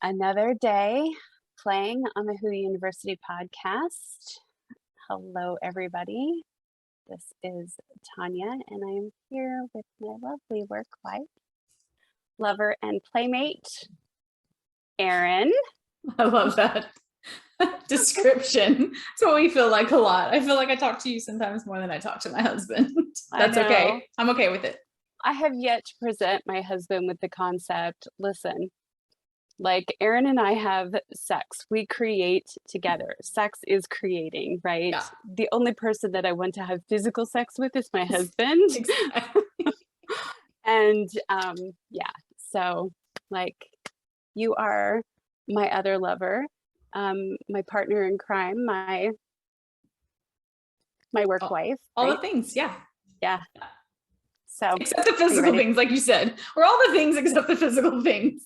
Another day playing on the Who University podcast. Hello, everybody. This is Tanya, and I am here with my lovely work wife, lover, and playmate, Erin. I love that description. It's what we feel like a lot. I feel like I talk to you sometimes more than I talk to my husband. That's okay. I'm okay with it. I have yet to present my husband with the concept, listen, like Erin and I have sex. We create together. Sex is creating, right? Yeah. The only person that I want to have physical sex with is my husband. Exactly. And yeah, so like you are my other lover, my partner in crime, my work wife. All right? the things, yeah. Yeah. So except the physical things, like you said. We're all the things except the physical things.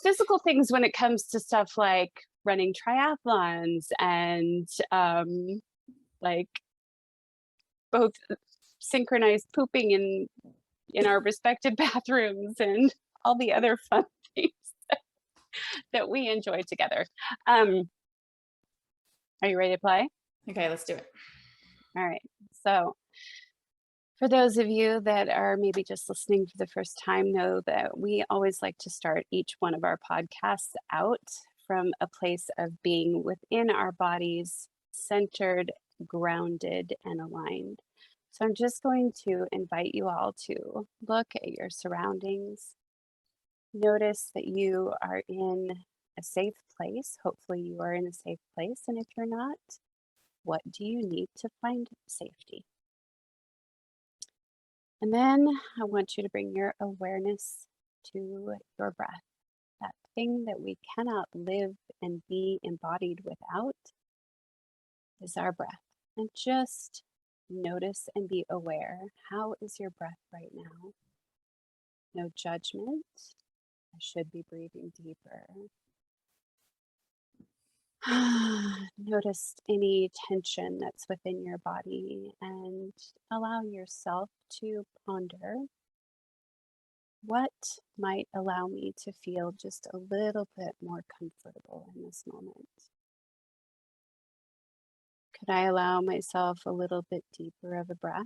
Physical things when it comes to stuff like running triathlons and like both synchronized pooping in our respective bathrooms and all the other fun things that we enjoy together. Are you ready to play? Okay, let's do it. All right. So for those of you that are maybe just listening for the first time, know that we always like to start each one of our podcasts out from a place of being within our bodies, centered, grounded, and aligned. So I'm just going to invite you all to look at your surroundings. Notice that you are in a safe place. Hopefully you are in a safe place. And if you're not, what do you need to find safety? And then I want you to bring your awareness to your breath. That thing that we cannot live and be embodied without is our breath. And just notice and be aware. How is your breath right now? No judgment. I should be breathing deeper. Notice any tension that's within your body and allow yourself to ponder what might allow me to feel just a little bit more comfortable in this moment. Could I allow myself a little bit deeper of a breath?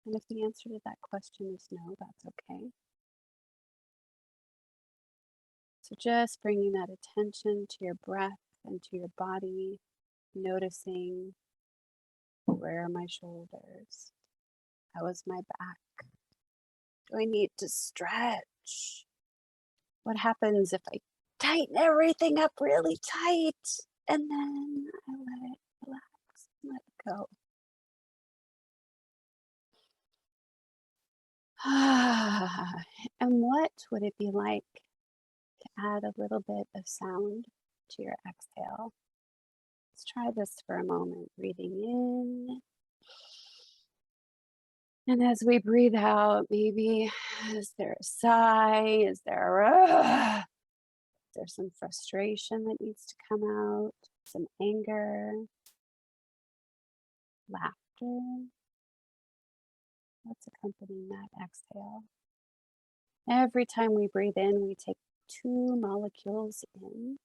And if the answer to that question is no, that's okay. So just bringing that attention to your breath and to your body, noticing where are my shoulders? How is my back? Do I need to stretch? What happens if I tighten everything up really tight and then I let it relax, let it go? And what would it be like to add a little bit of sound to your exhale? Let's try this for a moment. Breathing in. And as we breathe out, maybe is there a sigh? Is there some frustration that needs to come out? Some anger? Laughter? What's accompanying that exhale? Every time we breathe in, we take 2 molecules in.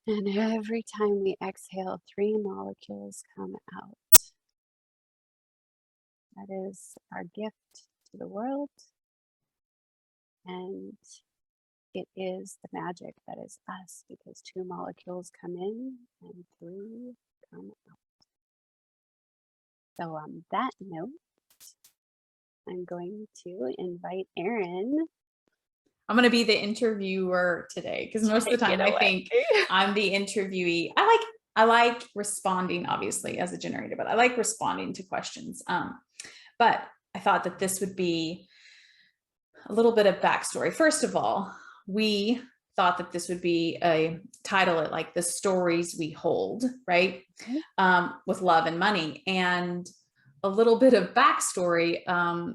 And every time we exhale, 3 molecules come out. That is our gift to the world. And it is the magic that is us, because 2 molecules come in and 3 come out. So on that note, I'm going to invite Erin. I'm going to be the interviewer today because most of the time I think I'm the interviewee. I like responding, obviously, as a generator, but I like responding to questions. But I thought that this would be a little bit of backstory. First of all, we thought that this would be a title it like the stories we hold, right? With love and money. And a little bit of backstory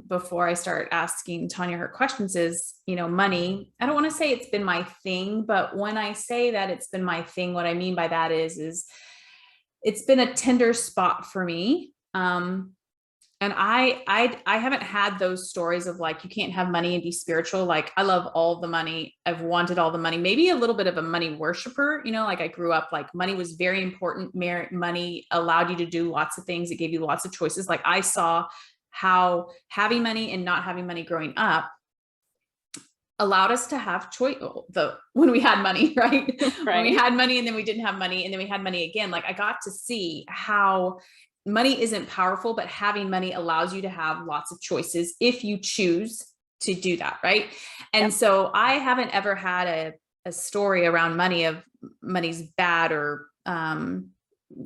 before I start asking Tanya her questions is, money. I don't want to say it's been my thing, but when I say that it's been my thing, what I mean by that is it's been a tender spot for me. And I haven't had those stories of like, you can't have money and be spiritual. Like I love all the money. I've wanted all the money, maybe a little bit of a money worshiper, you know, like I grew up, like money was very important. Money allowed you to do lots of things. It gave you lots of choices. Like I saw how having money and not having money growing up allowed us to have choice when we had money, right? When we had money and then we didn't have money and then we had money again. Like I got to see how money isn't powerful, but having money allows you to have lots of choices if you choose to do that, right? And so I haven't ever had a story around money of money's bad or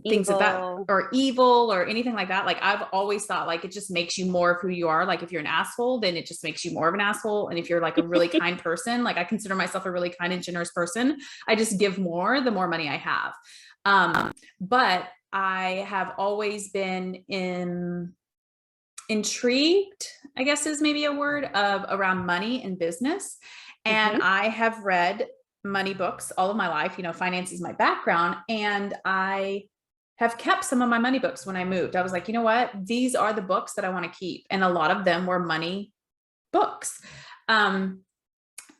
things of that, or evil or anything like that. Like I've always thought like it just makes you more of who you are. Like if you're an asshole, then it just makes you more of an asshole. And if you're like a really kind person, like I consider myself a really kind and generous person, I just give more the more money I have. But I have always been intrigued, I guess is maybe a word, of around money and business. And I have read money books all of my life. You know, finance is my background. And I have kept some of my money books when I moved. I was like, you know what? These are the books that I want to keep. And a lot of them were money books.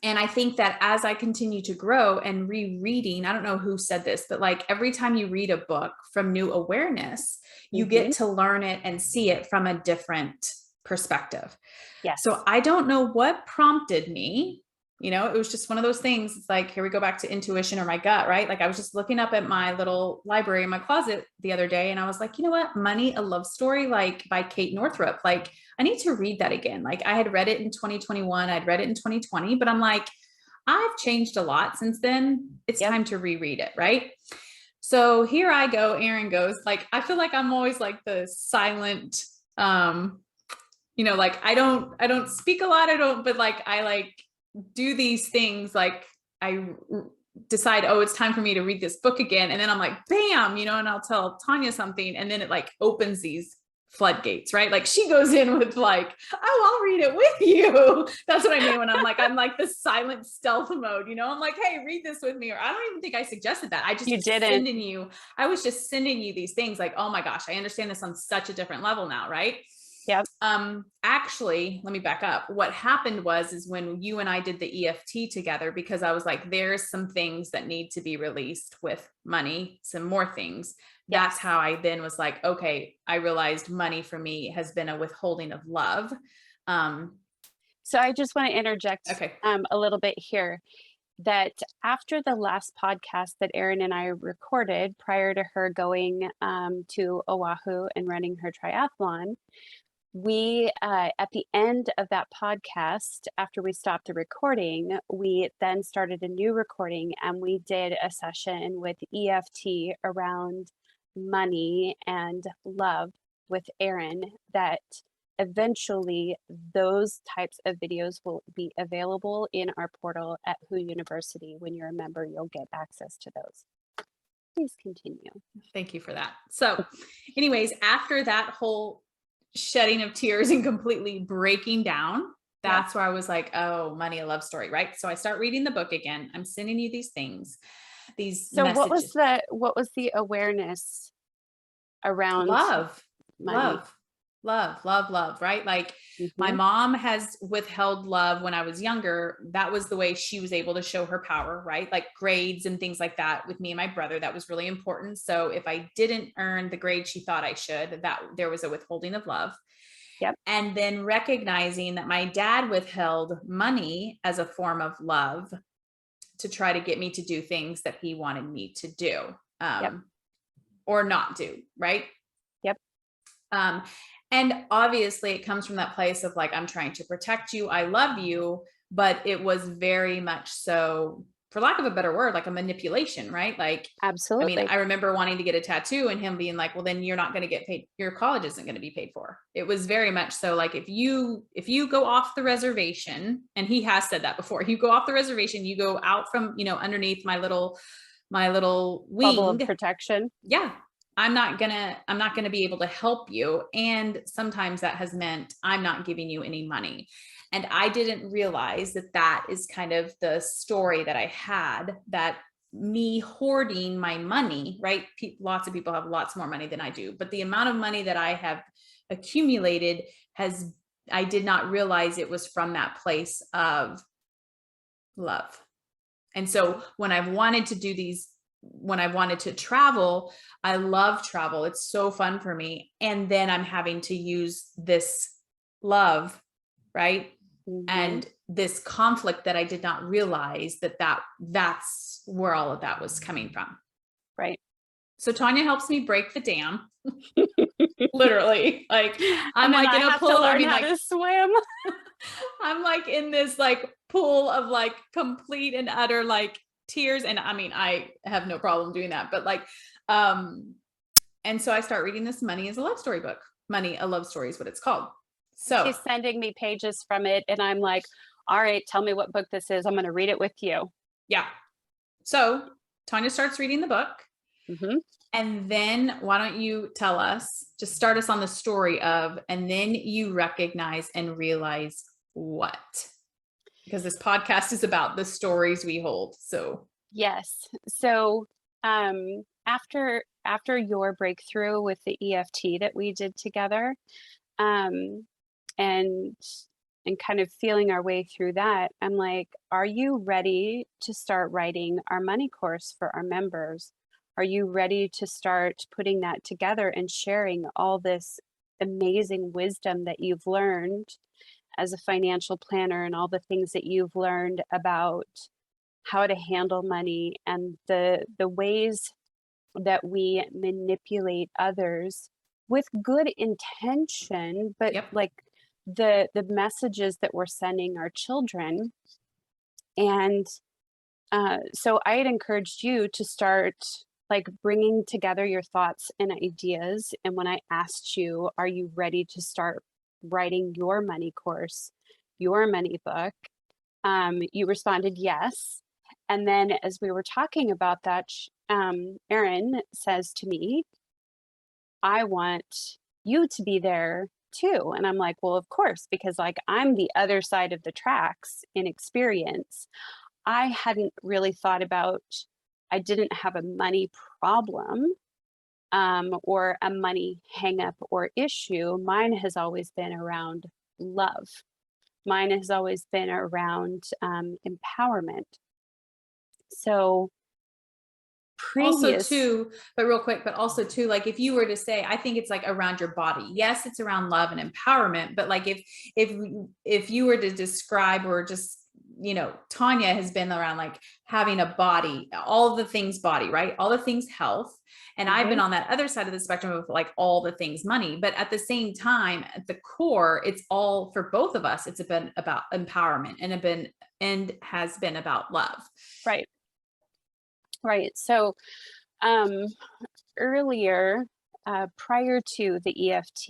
And I think that as I continue to grow and rereading, I don't know who said this, but like every time you read a book from new awareness, you get to learn it and see it from a different perspective. Yes. So I don't know what prompted me. You know, it was just one of those things. It's like, here we go back to intuition or my gut, right? Like I was just looking up at my little library in my closet the other day and I was like, you know what? Money, a Love Story, like by Kate Northrup. Like I need to read that again. Like I had read it in 2021. I'd read it in 2020, but I'm like, I've changed a lot since then. It's time to reread it. Right. So here I go. Erin goes, like, I feel like I'm always like the silent, you know, like I don't speak a lot. But like, I like do these things. Like I decide, oh, it's time for me to read this book again. And then I'm like, bam, you know, and I'll tell Tanya something. And then it like opens these floodgates, right? Like she goes in with like, oh, I'll read it with you. That's what I mean when I'm like the silent stealth mode, you know, I'm like, hey, read this with me. Or I don't even think I suggested that. I just I was just sending you these things like, oh my gosh, I understand this on such a different level now. Right. Yep. Actually, let me back up. What happened is when you and I did the EFT together, because I was like, there's some things that need to be released with money, some more things. That's how I then was like, okay, I realized money for me has been a withholding of love. So I just want to interject a little bit here, that after the last podcast that Erin and I recorded prior to her going to Oahu and running her triathlon, we at the end of that podcast, after we stopped the recording, we then started a new recording and we did a session with EFT around money and love with Erin, that eventually those types of videos will be available in our portal at Who University. When you're a member, you'll get access to those. Please continue. Thank you for that. So anyways, after that whole shedding of tears and completely breaking down, that's where I was like, oh, money, a love story. Right. So I start reading the book again. I'm sending you these things, these so messages. What was the awareness around love, money? love, right? Like my mom has withheld love when I was younger. That was the way she was able to show her power, right? Like grades and things like that with me and my brother, that was really important. So if I didn't earn the grade she thought I should, that there was a withholding of love. Yep. And then recognizing that my dad withheld money as a form of love to try to get me to do things that he wanted me to do, or not do, right? Yep. And obviously it comes from that place of like, I'm trying to protect you. I love you, but it was very much so, for lack of a better word, like a manipulation, right? Like, absolutely. I mean, I remember wanting to get a tattoo and him being like, well, then you're not going to get paid. Your college isn't going to be paid for. It was very much so like, if you go off the reservation, and he has said that before, you go off the reservation, you go out from, you know, underneath my little wing, bubble of protection. Yeah. I'm not gonna be able to help you. And sometimes that has meant I'm not giving you any money. And I didn't realize that is kind of the story that I had, that me hoarding my money, right? Lots of people have lots more money than I do, but the amount of money that I have accumulated I did not realize it was from that place of love. And so when I wanted to do these, when I wanted to travel, I love travel. It's so fun for me. And then I'm having to use this love, right? And this conflict that I did not realize that's where all of that was coming from. Right. So Tanya helps me break the dam. Literally. Like I'm like in a pool. I mean, how to swim. I'm like in this like pool of like complete and utter like tears. And I mean, I have no problem doing that, but like, and so I start reading this Money is a Love Story book. Money, a Love Story is what it's called. So she's sending me pages from it. And I'm like, all right, tell me what book this is. I'm going to read it with you. Yeah. So Tanya starts reading the book. And then why don't you tell us, just start us on the story of, and then you recognize and realize what? Because this podcast is about the stories we hold. So yes. So after your breakthrough with the EFT that we did together, and kind of feeling our way through that, I'm like, are you ready to start writing our money course for our members? Are you ready to start putting that together and sharing all this amazing wisdom that you've learned as a financial planner and all the things that you've learned about how to handle money and the ways that we manipulate others with good intention, but like the messages that we're sending our children. And so I had encouraged you to start like bringing together your thoughts and ideas. And when I asked you, are you ready to start writing your money course, your money book? You responded yes. And then as we were talking about that, Erin says to me, I want you to be there too. And I'm like, well, of course, because like I'm the other side of the tracks in experience. I hadn't really thought about, I didn't have a money problem or a money hang up or issue. Mine has always been around love. Mine has always been around empowerment. So also too, but real quick, but also too, like if you were to say, I think it's like around your body. Yes, it's around love and empowerment, but like if you were to describe or just, you know, Tanya has been around like having a body, all the things body, right? All the things health. And I've been on that other side of the spectrum of like all the things money, but at the same time, at the core, it's all for both of us. It's been about empowerment and has been about love. Right. Right. So earlier, prior to the EFT,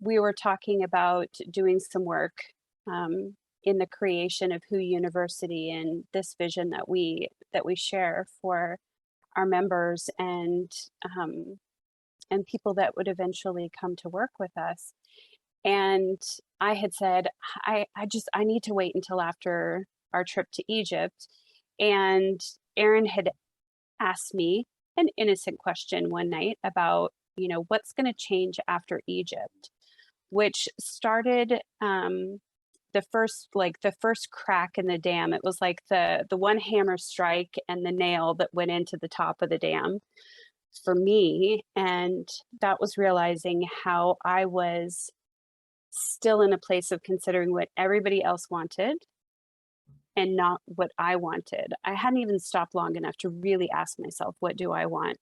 we were talking about doing some work in the creation of Who University and this vision that we share for our members and people that would eventually come to work with us. And I had said, I need to wait until after our trip to Egypt. And Erin had asked me an innocent question one night about, you know, what's going to change after Egypt, which started the first crack in the dam. It was like the one hammer strike and the nail that went into the top of the dam for me. And that was realizing how I was still in a place of considering what everybody else wanted and not what I wanted. I hadn't even stopped long enough to really ask myself, what do I want?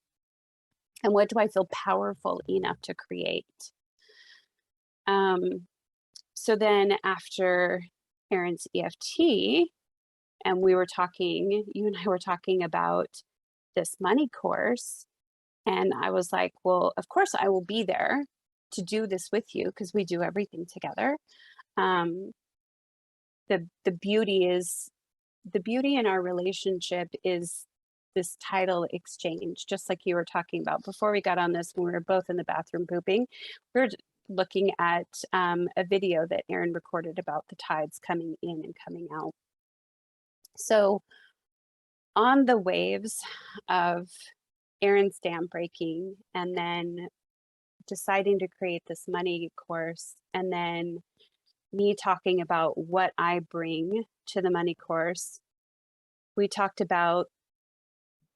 And what do I feel powerful enough to create? So then after Erin's EFT, and we were talking, you and I were talking about this money course. And I was like, well, of course I will be there to do this with you because we do everything together. The beauty in our relationship is this title exchange, just like you were talking about before we got on this, when we were both in the bathroom pooping. We were looking at a video that Erin recorded about the tides coming in and coming out. So on the waves of Erin's dam breaking and then deciding to create this money course, and then me talking about what I bring to the money course, we talked about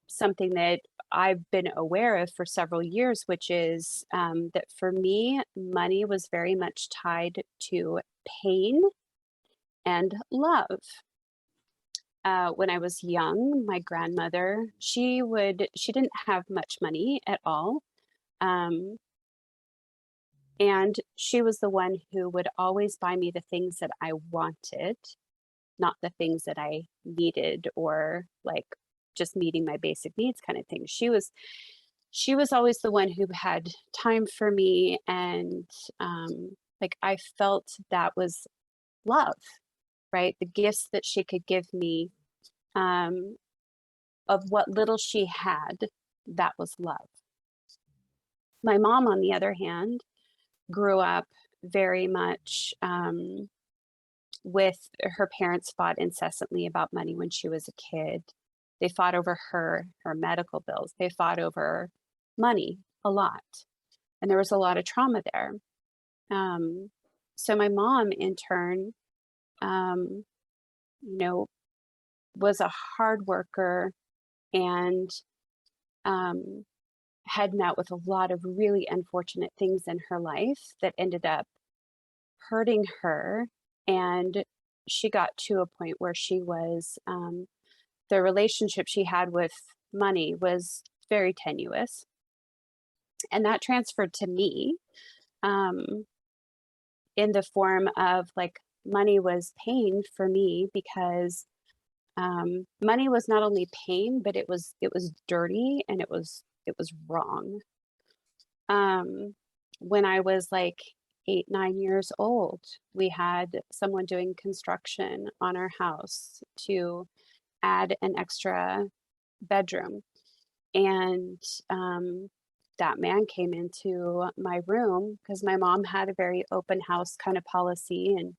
something that I've been aware of for several years, which is that for me, money was very much tied to pain and love. When I was young, my grandmother, she didn't have much money at all. Um, and she was the one who would always buy me the things that I wanted, not the things that I needed or like just meeting my basic needs kind of thing. She was always the one who had time for me, and like I felt that was love, right? The gifts that she could give me, um, of what little she had, that was love. My mom, on the other hand, grew up very much with her parents fought incessantly about money when she was a kid. They fought over her medical bills. They fought over money a lot, and there was a lot of trauma there. Um, so my mom, in turn, um, you know, was a hard worker and um, had met with a lot of really unfortunate things in her life that ended up hurting her. And she got to a point where the relationship she had with money was very tenuous. And that transferred to me, um, in the form of like money was pain for me because money was not only pain, but it was dirty and it was wrong. When I was like 8, 9 years old, we had someone doing construction on our house to add an extra bedroom. And that man came into my room because my mom had a very open house kind of policy, and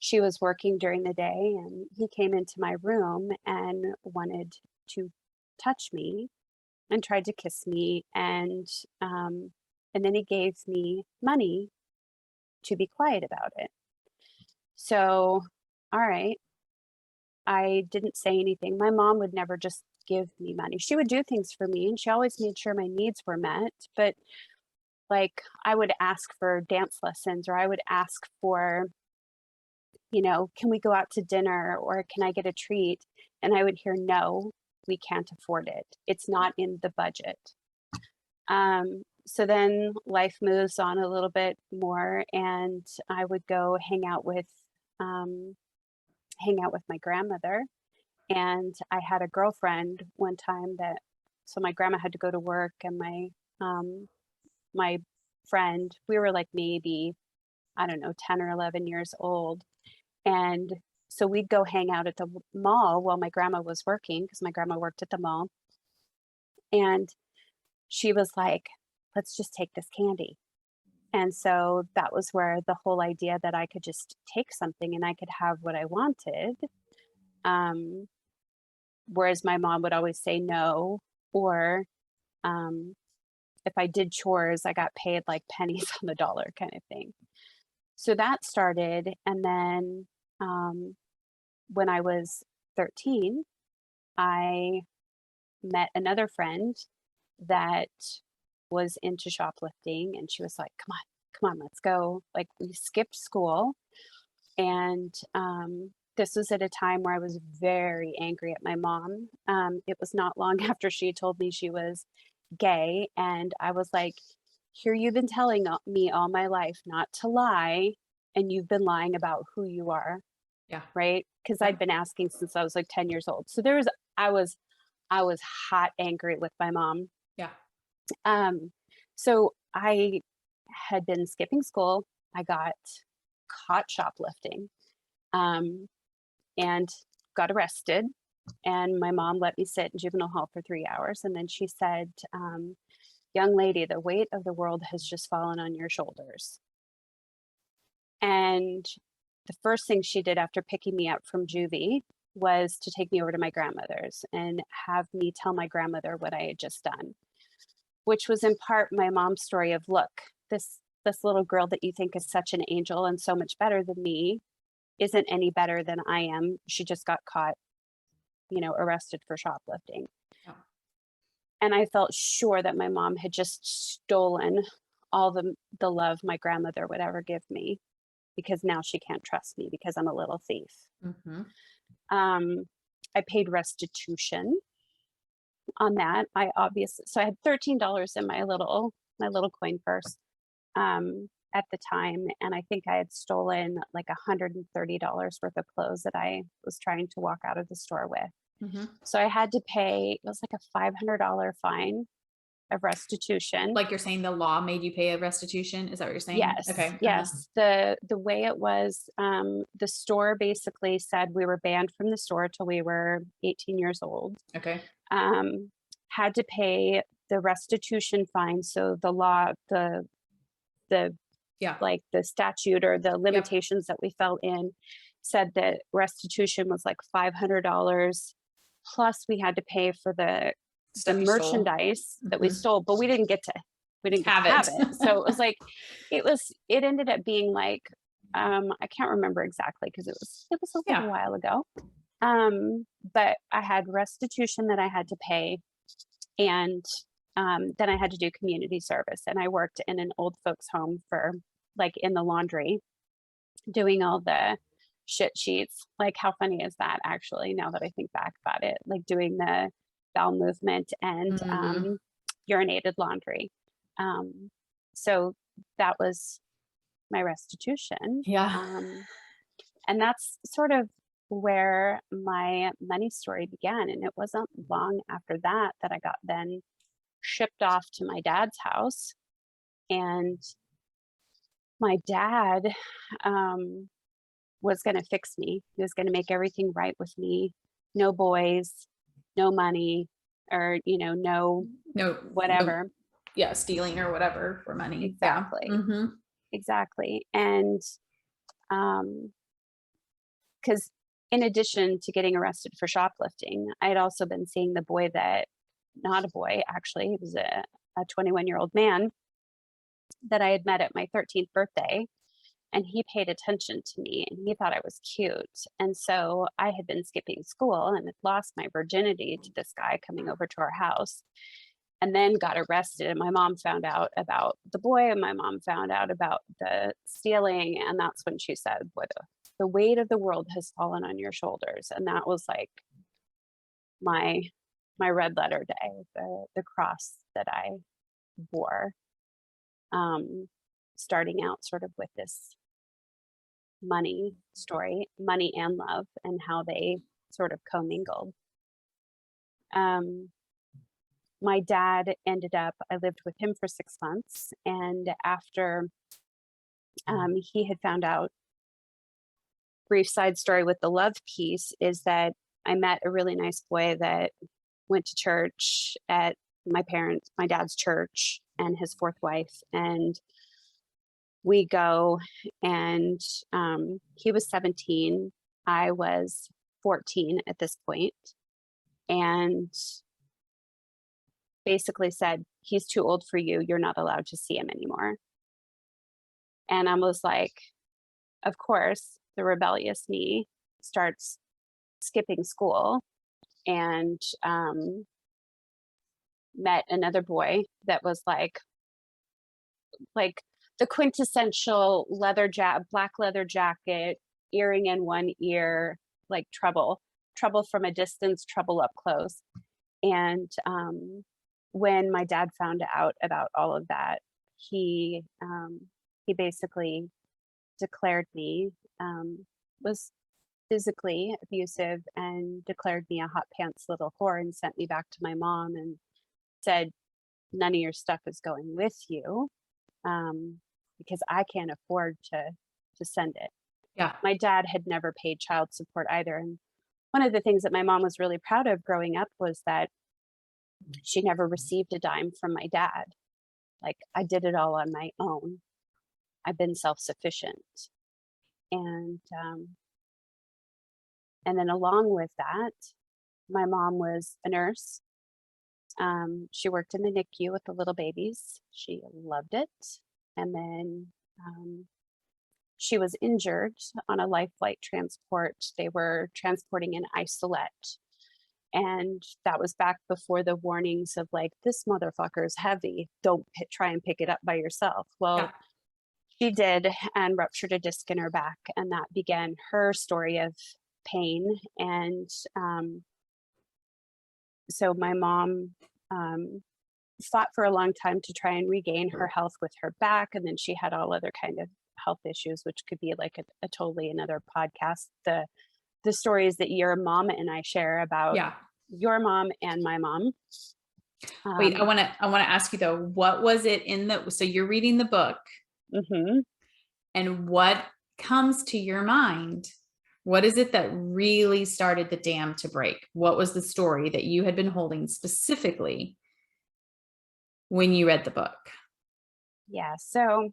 she was working during the day. And he came into my room and wanted to touch me and tried to kiss me. And then he gave me money to be quiet about it. So, all right, I didn't say anything. My mom would never just give me money. She would do things for me and she always made sure my needs were met. But like I would ask for dance lessons, or I would ask for, can we go out to dinner or can I get a treat? And I would hear, no, we can't afford it. It's not in the budget. So then life moves on a little bit more, and I would go um, hang out with my grandmother. And I had a girlfriend one time so my grandma had to go to work, and my friend, we were like maybe, I don't know, 10 or 11 years old. And so we'd go hang out at the mall while my grandma was working, because my grandma worked at the mall. And she was like, let's just take this candy. And so that was where the whole idea that I could just take something and I could have what I wanted. Um, Whereas my mom would always say no, or um, if I did chores, I got paid like pennies on the dollar kind of thing. So that started. And then um, when I was 13, I met another friend that was into shoplifting, and she was like, come on, let's go. Like, we skipped school. And this was at a time where I was very angry at my mom. It was not long after she told me she was gay. And I was like, here, you've been telling me all my life not to lie. And you've been lying about who you are. Yeah. Right. Because Yeah. I'd been asking since I was like 10 years old. So I was, hot angry with my mom. Yeah. So I had been skipping school. I got caught shoplifting, and got arrested. And my mom let me sit in juvenile hall for 3 hours. And then she said, young lady, the weight of the world has just fallen on your shoulders. And the first thing she did after picking me up from juvie was to take me over to my grandmother's and have me tell my grandmother what I had just done, which was in part my mom's story of, look, this little girl that you think is such an angel and so much better than me isn't any better than I am. She just got caught, arrested for shoplifting. Yeah. And I felt sure that my mom had just stolen all the love my grandmother would ever give me, because now she can't trust me because I'm a little thief. Mm-hmm. I paid restitution on that. So I had $13 in my little coin purse at the time, and I think I had stolen like $130 worth of clothes that I was trying to walk out of the store with. Mm-hmm. So I had to pay, it was like a $500 fine of restitution. Like you're saying the law made you pay a restitution? Is that what you're saying? Yes, Okay. yes. The way it was, the store basically said we were banned from the store till we were 18 years old. Okay. Had to pay the restitution fine. So the law, the Yeah. like the statute or the Yep. limitations that we fell in said that restitution was like $500, plus we had to pay for the Stuff you stole. merchandise that we Mhm. stole, but we didn't get to have it. So it was like it ended up being like I can't remember exactly because it was a little Yeah. while ago. But I had restitution that I had to pay, and then I had to do community service, and I worked in an old folks home for like in the laundry, doing all the shit sheets. Like, how funny is that actually, now that I think back about it, like doing the bowel movement and Mhm. urinated laundry. So that was my restitution. Yeah. And that's sort of where my money story began. And it wasn't long after that that I got then shipped off to my dad's house. And my dad was going to fix me. He was going to make everything right with me. No boys, no money, or, no No, whatever. yeah, stealing or whatever for money. Exactly. Yeah. Mm-hmm. Exactly. And because in addition to getting arrested for shoplifting, I had also been seeing the boy that, not a boy, actually, he was a 21-year-old man that I had met at my 13th birthday. And he paid attention to me and he thought I was cute. And so I had been skipping school and had lost my virginity to this guy coming over to our house, and then got arrested. And my mom found out about the boy, and my mom found out about the stealing. And that's when she said, "Boy, the weight of the world has fallen on your shoulders." And that was like my red letter day, the cross that I wore, starting out sort of with this money story, money and love, and how they sort of commingled. My dad ended up, I lived with him for 6 months. And after he had found out, brief side story with the love piece is that I met a really nice boy that went to church at my dad's church, and his fourth wife. And we go, and he was 17. I was 14 at this point, and basically said, "He's too old for you. You're not allowed to see him anymore." And I was like, of course, the rebellious me starts skipping school, and met another boy that was like the quintessential black leather jacket, earring in one ear, like trouble from a distance, trouble up close. And when my dad found out about all of that, he basically declared me, was physically abusive, and declared me a hot pants little whore, and sent me back to my mom and said, "None of your stuff is going with you, because I can't afford to send it." Yeah. My dad had never paid child support either. And one of the things that my mom was really proud of growing up was that she never received a dime from my dad. Like, I did it all on my own. I've been self-sufficient. And then along with that, my mom was a nurse. She worked in the NICU with the little babies. She loved it. And then she was injured on a life flight transport. They were transporting an isolette. And that was back before the warnings of like, this motherfucker is heavy. Don't try and pick it up by yourself. Well, Yeah. she did and ruptured a disc in her back. And that began her story of pain. And so my mom fought for a long time to try and regain her health with her back. And then she had all other kind of health issues, which could be like a totally another podcast. The stories that your mom and I share about Yeah. your mom and my mom. Wait, I want to ask you though, what was it so you're reading the book Mhm. and what comes to your mind? What is it that really started the dam to break? What was the story that you had been holding specifically when you read the book? Yeah. So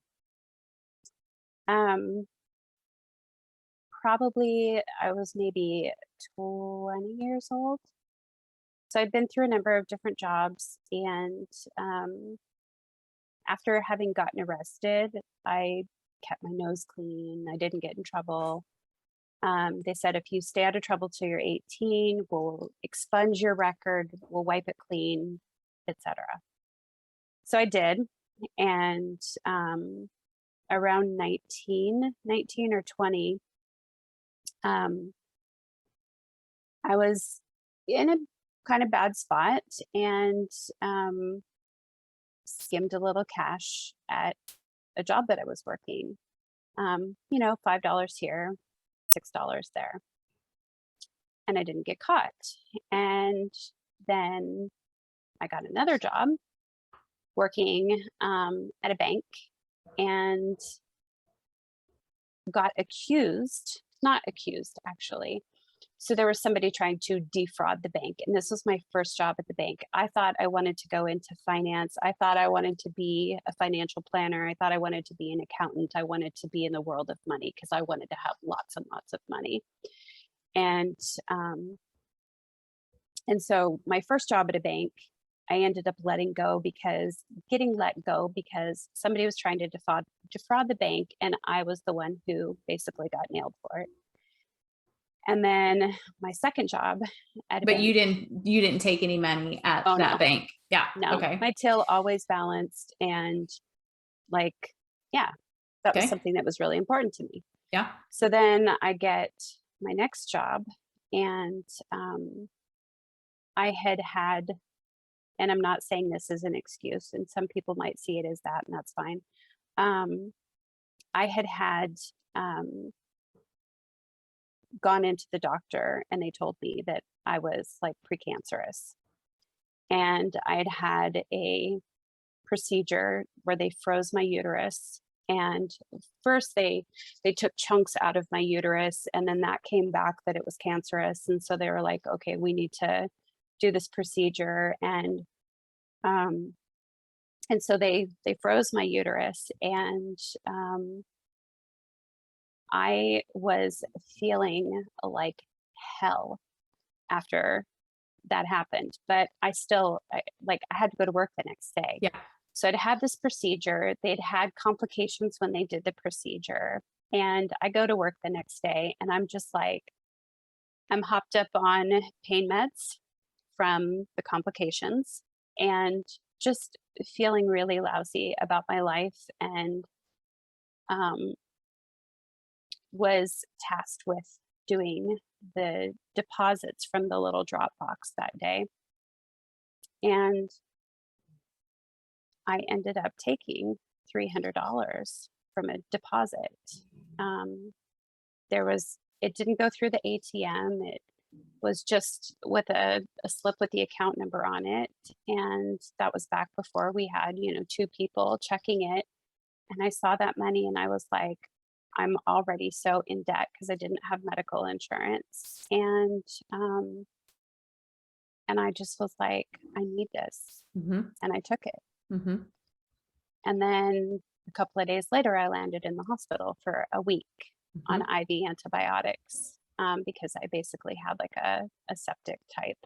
um, probably I was maybe 20 years old. So I'd been through a number of different jobs, and after having gotten arrested, I kept my nose clean. I didn't get in trouble. They said if you stay out of trouble till you're 18, we'll expunge your record, we'll wipe it clean, etc. So I did, and around 19 or 20, um, I was in a kind of bad spot and skimmed a little cash at a job that I was working. $5 here, $6 there. And I didn't get caught. And then I got another job working at a bank and got accused, not accused actually. So there was somebody trying to defraud the bank. And this was my first job at the bank. I thought I wanted to go into finance. I thought I wanted to be a financial planner. I thought I wanted to be an accountant. I wanted to be in the world of money because I wanted to have lots and lots of money. And um, and so my first job at a bank, I ended up getting let go because somebody was trying to defraud the bank, and I was the one who basically got nailed for it. And then my second job at a But bank. you didn't take any money at Oh that no, bank. Yeah. no, Okay. my till always balanced, and like, yeah, that was Okay. something that was really important to me. Yeah. So then I get my next job, and I had, and I'm not saying this as an excuse, and some people might see it as that, and that's fine. Um, I had gone into the doctor, and they told me that I was like precancerous, and I had a procedure where they froze my uterus. And first they took chunks out of my uterus, and then that came back that it was cancerous, and so they were like, okay, we need to do this procedure. Um and so they froze my uterus, and I was feeling like hell after that happened, but I had to go to work the next day. Yeah. So I'd had this procedure. They'd had complications when they did the procedure. And I go to work the next day, and I'm just like, I'm hopped up on pain meds from the complications and just feeling really lousy about my life, and um, was tasked with doing the deposits from the little drop box that day. And I ended up taking $300 from a deposit. Um, it didn't go through the ATM. It was just with a slip with the account number on it. And that was back before we had, two people checking it. And I saw that money, and I was like, I'm already so in debt because I didn't have medical insurance. And I just was like, I need this. Mm-hmm. And I took it. Mm-hmm. And then a couple of days later, I landed in the hospital for a week on Mm-hmm. IV antibiotics, because I basically had like a septic type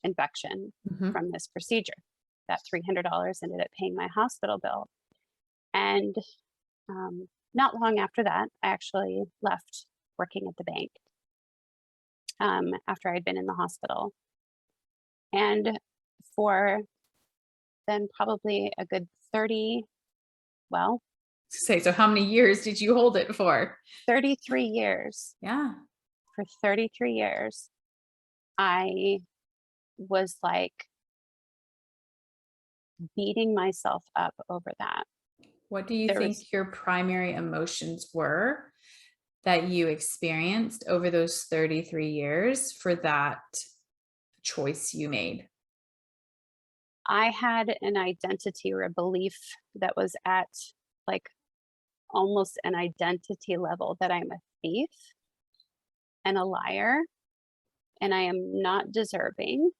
infection Mm-hmm. from this procedure. That $300 ended up paying my hospital bill. And not long after that, I actually left working at the bank after I'd been in the hospital. And for then probably a good 30, well, Say, so how many years did you hold it for? 33 years. Yeah. For 33 years, I was like beating myself up over that. What do you There was, think your primary emotions were that you experienced over those 33 years for that choice you made? I had an identity or a belief that was at like almost an identity level that I'm a thief and a liar and I am not deserving.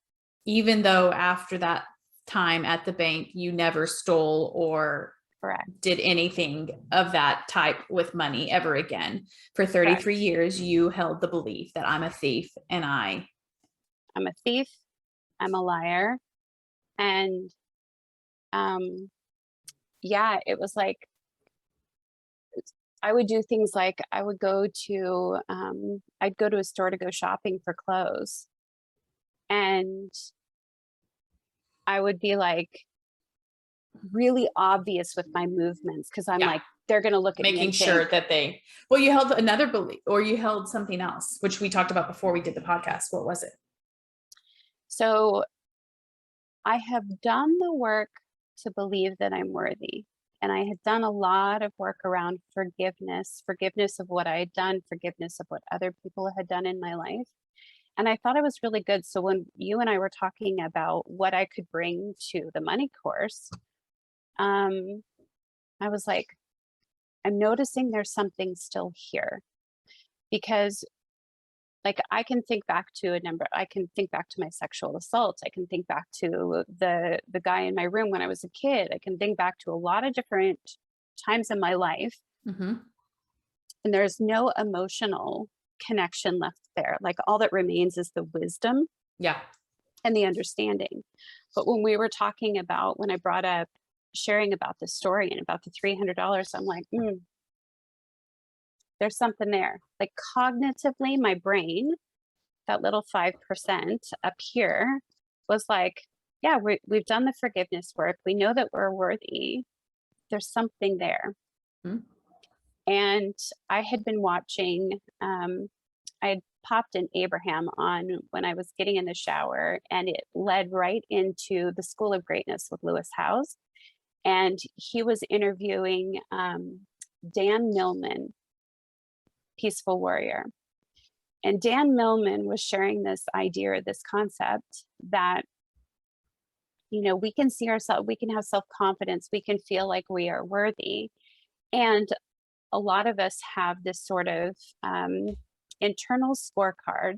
Even though after that time at the bank, you never stole or Correct. did anything of that type with money ever again. For 33 Correct. years, you held the belief that I'm a thief and I'm a thief. I'm a liar. And um, yeah, it was like I would do things like I'd go to a store to go shopping for clothes. And I would be like really obvious with my movements because I'm yeah, like, they're going to look at me making and sure think, that well, you held another belief or you held something else, which we talked about before we did the podcast. What was it? so I have done the work to believe that I'm worthy. And I had done a lot of work around forgiveness of what I had done, forgiveness of what other people had done in my life. And I thought it was really good. So when you and I were talking about what I could bring to the money course, um, I was like, I'm noticing there's something still here because like I can think back to my sexual assault. I can think back to the guy in my room when I was a kid. I can think back to a lot of different times in my life Mm-hmm. and there's no emotional connection left there. Like all that remains is the wisdom Yeah. and the understanding. But when we were talking about when I brought up sharing about the story and about the $300, I'm like, there's something there. Like cognitively, my brain, that little 5% up here was like, yeah, we've done the forgiveness work. We know that we're worthy. There's something there. Mm-hmm. And I had been watching, I had popped an Abraham on when I was getting in the shower, and it led right into the School of Greatness with Lewis Howes. And he was interviewing Dan Millman, Peaceful Warrior. And Dan Millman was sharing this idea or this concept that, we can see ourselves, we can have self confidence, we can feel like we are worthy. And a lot of us have this sort of internal scorecard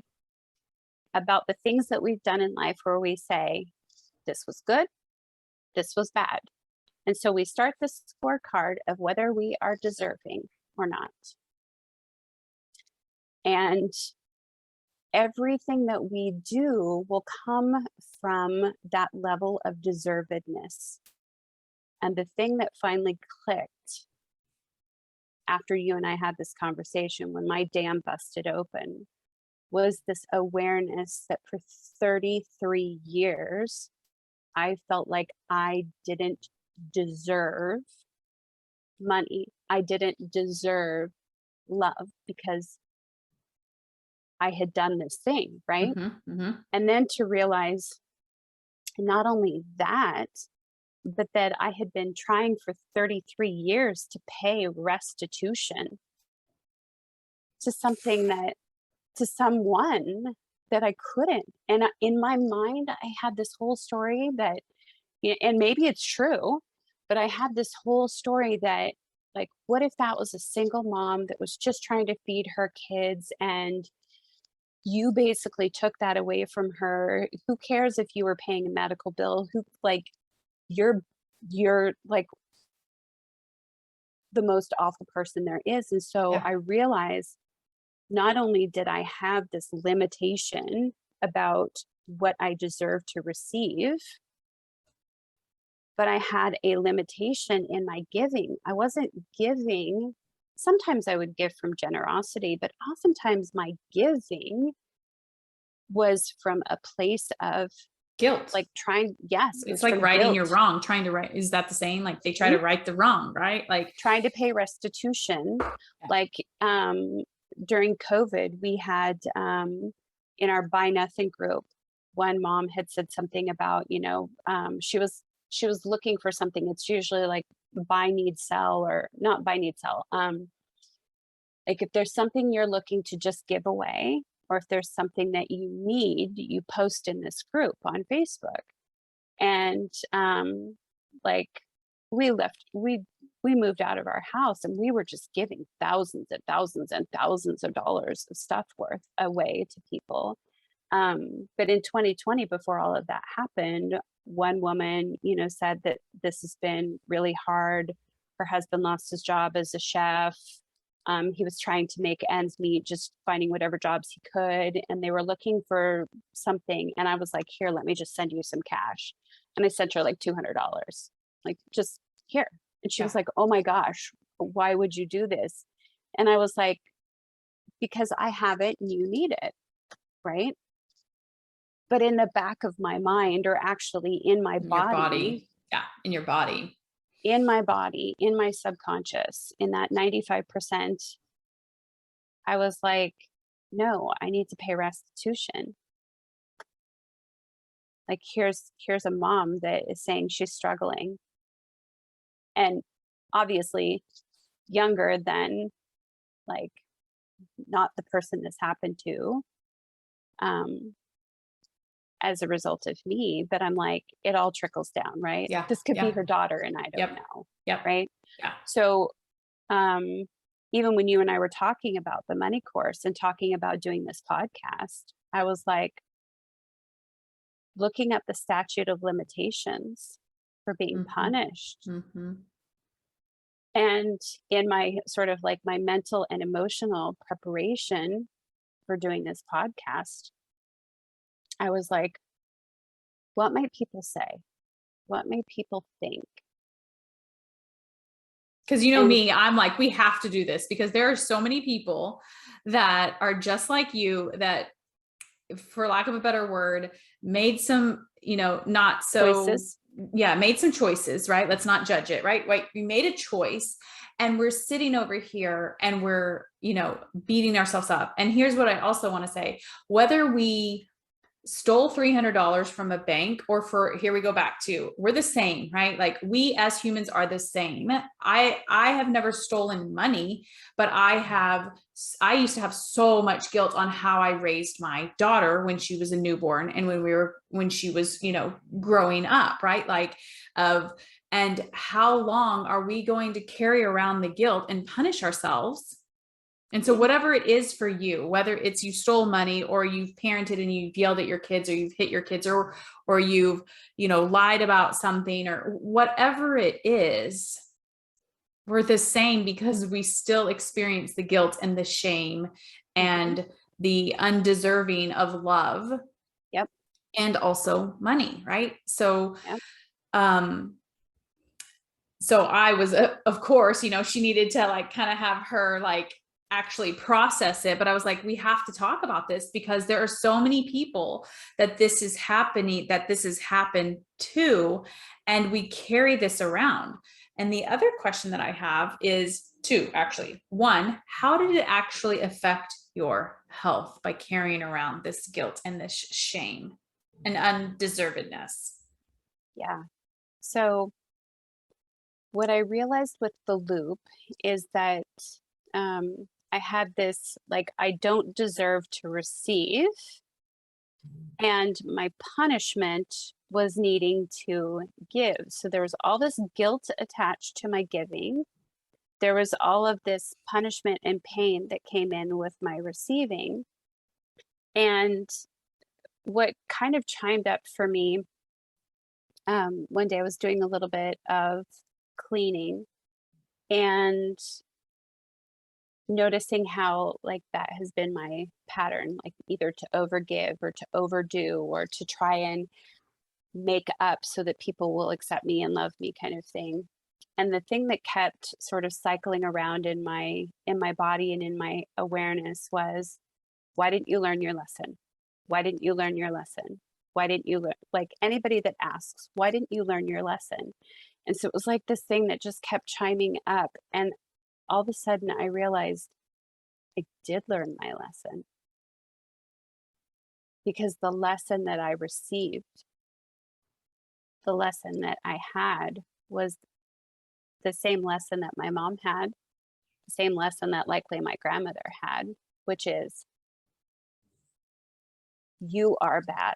about the things that we've done in life where we say, this was good, this was bad. And so we start the scorecard of whether we are deserving or not. And everything that we do will come from that level of deservedness. And the thing that finally clicked after you and I had this conversation, when my dam busted open, was this awareness that for 33 years, I felt like I didn't deserve money. I didn't deserve love because I had done this thing, right? Mm-hmm. Mm-hmm. And then to realize not only that, but that I had been trying for 33 years to pay restitution to something that, to someone that I couldn't. And in my mind, I had this whole story that, and maybe it's true, but I had this whole story that, like, what if that was a single mom that was just trying to feed her kids and you basically took that away from her? Who cares if you were paying a medical bill? Who, like, you're like the most awful person there is. And so Yeah. I realized not only did I have this limitation about what I deserve to receive, but I had a limitation in my giving. I wasn't giving. Sometimes I would give from generosity, but oftentimes my giving was from a place of Guilt. like trying, yes, it It's was like from righting your guilt. wrong, trying to right. Is that the same? Like they try Mhm. to right the wrong, right? Like, Trying to pay restitution. yeah. Like during COVID, we had in our Buy Nothing group, one mom had said something about, she was looking for something. It's usually like buy, need, sell, or not buy, need, sell. Like if there's something you're looking to just give away, or if there's something that you need, you post in this group on Facebook. And like we moved out of our house and we were just giving thousands and thousands and thousands of dollars of stuff worth away to people. But in 2020, before all of that happened, one woman, said that this has been really hard. Her husband lost his job as a chef. He was trying to make ends meet, just finding whatever jobs he could. And they were looking for something. And I was like, here, let me just send you some cash. And I sent her like $200, like, just here. And she was Yeah. like, oh my gosh, why would you do this? And I was like, because I have it and you need it. Right. But in the back of my mind, or actually In your body. Yeah. in my subconscious, in that 95%, I was like, no, I need to pay restitution. Like here's a mom that is saying she's struggling, and obviously younger than, like, not the person this happened to, um as a result of me, but I'm like, it all trickles down, right? Yeah. This could be Yeah. her daughter and I don't Yep. know, Yep. right? Yeah. So, um, even when you and I were talking about the money course and talking about doing this podcast, I was like looking up the statute of limitations for being Mhm. punished. Mhm. And in my sort of like my mental and emotional preparation for doing this podcast, I was like, what might people say? What might people think? Because you know And me, I'm like, we have to do this because there are so many people that are just like you that, for lack of a better word, made some, not so, choices. yeah, made some choices, right? Let's not judge it, right? Right. We made a choice and we're sitting over here and we're, beating ourselves up. And here's what I also want to say, whether we stole $300 from a bank, or for, here we go back to, we're the same, right? Like we as humans are the same. I have never stolen money, but I used to have so much guilt on how I raised my daughter when she was a newborn and when she was, growing up, right? Like of, and how long are we going to carry around the guilt and punish ourselves? And so Mhm. whatever it is for you, whether it's you stole money or you've parented and you've yelled at your kids or you've hit your kids or you've, lied about something or whatever it is, we're the same because we still experience the guilt and the shame Mhm. and the undeserving of love Yep. and also money, right? So Yep. um so I was, of course, she needed to like kind of have her like actually process it. But I was like, we have to talk about this because there are so many people that this is happening, that this has happened to, and we carry this around. And the other question that I have is two, actually. One, how did it actually affect your health by carrying around this guilt and this shame and undeservedness? Yeah. So what I realized with the loop is that I had this, like, I don't deserve to receive, and my punishment was needing to give. So there was all this guilt attached to my giving. There was all of this punishment and pain that came in with my receiving. And what kind of chimed up for me, one day I was doing a little bit of cleaning and noticing how, like, that has been my pattern, like either to overgive or to overdo or to try and make up so that people will accept me and love me kind of thing. And the thing that kept sort of cycling around in my body and in my awareness was, why didn't you learn your lesson? Why didn't you learn your lesson? Why didn't you learn? Like anybody that asks, why didn't you learn your lesson? And so it was like this thing that just kept chiming up. And all of a sudden I realized I did learn my lesson, because the lesson that I received, the lesson that I had, was the same lesson that my mom had, the same lesson that likely my grandmother had, which is, you are bad.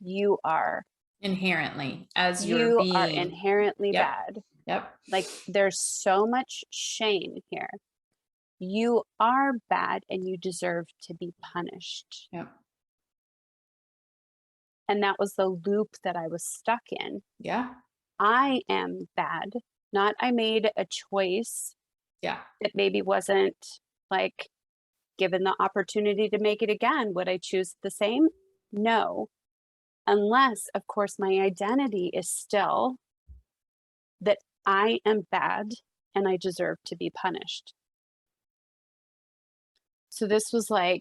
You are Inherently, as your you are being. inherently Yep. bad. Yep. Like there's so much shame here. You are bad and you deserve to be punished. Yep. And that was the loop that I was stuck in. Yeah. I am bad, not I made a choice Yeah. that maybe wasn't like given the opportunity to make it again. Would I choose the same? No. Unless, of course, my identity is still that I am bad and I deserve to be punished. So this was a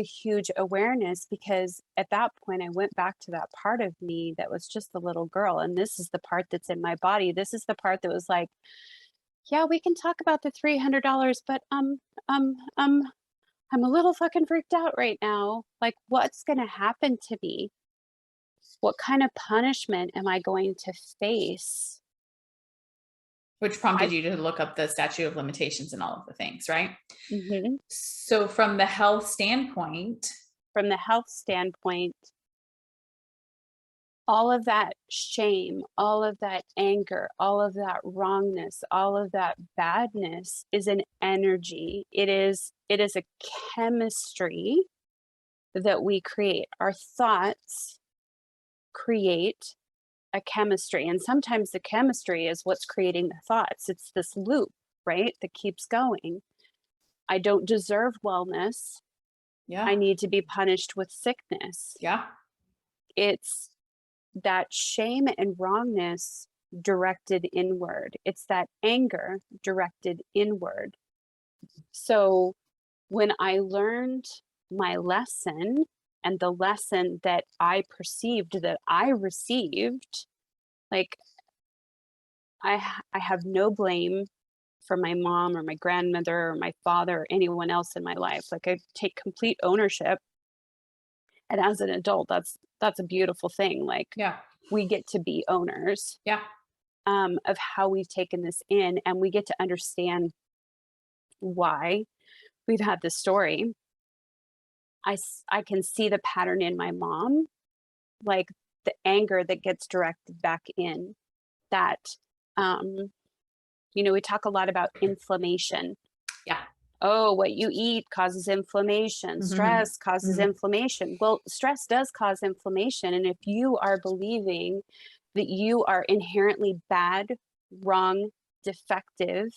huge awareness, because at that point I went back to that part of me that was just the little girl. And this is the part that's in my body. This is the part that was like, yeah, we can talk about the $300, but I'm a little fucking freaked out right now. Like, what's going to happen to me? What kind of punishment am I going to face? Which prompted you to look up the statute of limitations and all of the things, right? Mm-hmm. So from the health standpoint, all of that shame, all of that anger, all of that wrongness, all of that badness is an energy. It is a chemistry that we create. Our thoughts create a chemistry, and sometimes the chemistry is what's creating the thoughts. It's this loop, right, that keeps going. I don't deserve wellness. yeah. I need to be punished with sickness. Yeah. It's that shame and wrongness directed inward. It's that anger directed inward. So when I learned my lesson, and the lesson that I perceived that I received, like I have no blame for my mom or my grandmother or my father or anyone else in my life. Like I take complete ownership. And as an adult, that's a beautiful thing. Like Yeah. we get to be owners Yeah. of how we've taken this in, and we get to understand why we've had this story. I can see the pattern in my mom, like the anger that gets directed back in that, we talk a lot about inflammation. Yeah. Oh, what you eat causes inflammation. Stress causes inflammation. Well, stress does cause inflammation. And if you are believing that you are inherently bad, wrong, defective,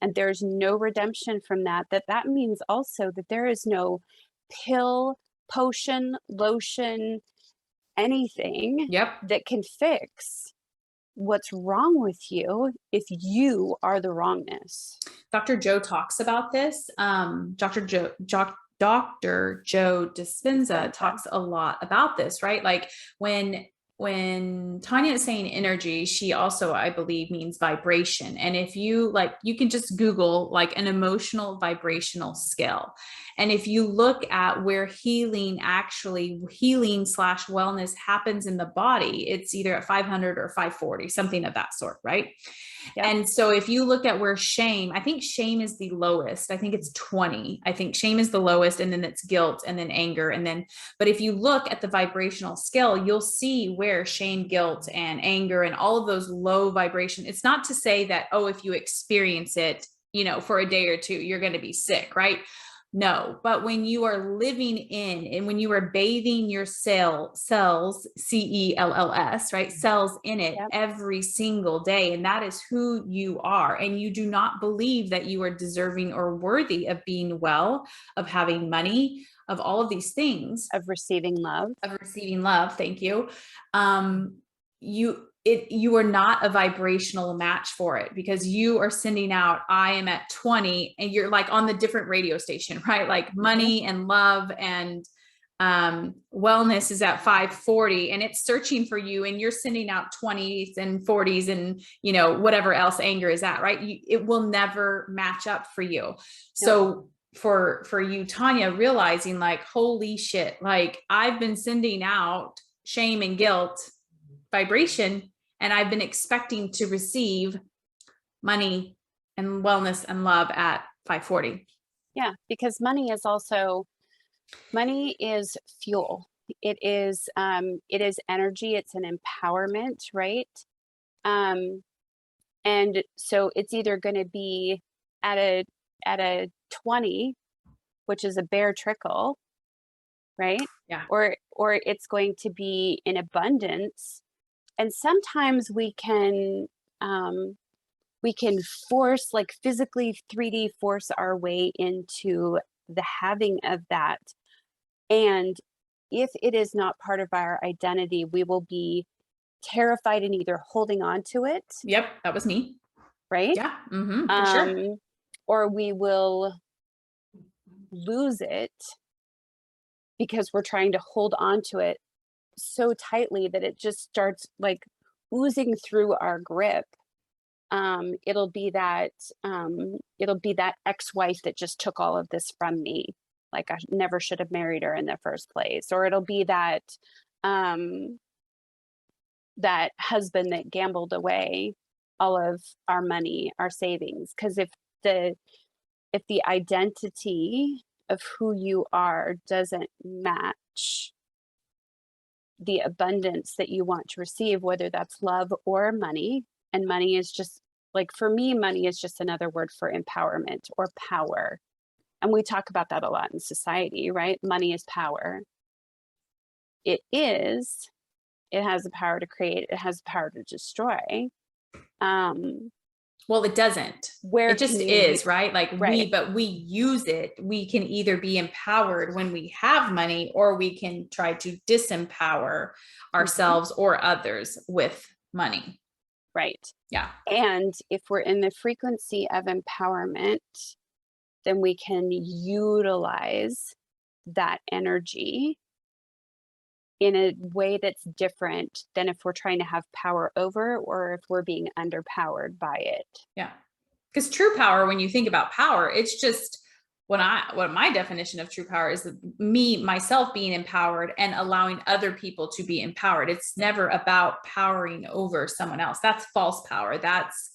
and there's no redemption from that, that means also that there is no pill, potion, lotion, anything Yep. that can fix what's wrong with you if you are the wrongness. Dr. Joe talks about this. Dr. Joe Dispenza talks a lot about this, right? Like when Tanya is saying energy, she also, I believe, means vibration. And if you you can just Google like an emotional vibrational scale. And if you look at where healing slash wellness happens in the body, it's either at 500 or 540, something of that sort, right? Yep. And so if you look at where shame, I think shame is the lowest. I think it's 20. I think shame is the lowest, and then it's guilt, and then anger. But if you look at the vibrational scale, you'll see where shame, guilt, and anger and all of those low vibration. It's not to say that, oh, if you experience it, for a day or two, you're going to be sick, right? No, but when you are living in and when you are bathing your cells, cells, right? Cells in it Yep. every single day. And that is who you are. And you do not believe that you are deserving or worthy of being well, of having money, of all of these things, Of receiving love. of receiving love. Thank you. You are not a vibrational match for it, because you are sending out, I am at 20, and you're like on the different radio station, right? Like money and love and wellness is at 540, and it's searching for you, and you're sending out 20s and 40s and whatever else anger is at, right? It will never match up for you. So for you, Tanya, realizing like, holy shit, like I've been sending out shame and guilt vibration, and I've been expecting to receive money and wellness and love at 540. Yeah, because money is fuel. It is energy. It's an empowerment, right? And so it's either going to be at a 20, which is a bare trickle, right? Yeah. Or it's going to be in abundance. And sometimes we can force, like physically 3D force our way into the having of that. And if it is not part of our identity, we will be terrified and either holding on to it. Yep. That was me. Right. Yeah. For sure. Or we will lose it because we're trying to hold on to it so tightly that it just starts like oozing through our grip. It'll be that ex-wife that just took all of this from me. Like I never should have married her in the first place. Or it'll be that that husband that gambled away all of our money, our savings. Because if the identity of who you are doesn't match the abundance that you want to receive, whether that's love or money, and money is just, like, for me, money is just another word for empowerment or power. And we talk about that a lot in society, right? Money is power. It is. It has the power to create. It has the power to destroy. Well, it doesn't. Where it just is, right? Like right. but we use it. We can either be empowered when we have money, or we can try to disempower ourselves or others with money. Right. Yeah. And if we're in the frequency of empowerment, then we can utilize that energy in a way that's different than if we're trying to have power over, or if we're being underpowered by it. Yeah. Because true power, when you think about power, it's just what my definition of true power is myself being empowered and allowing other people to be empowered. It's never about powering over someone else. That's false power. That's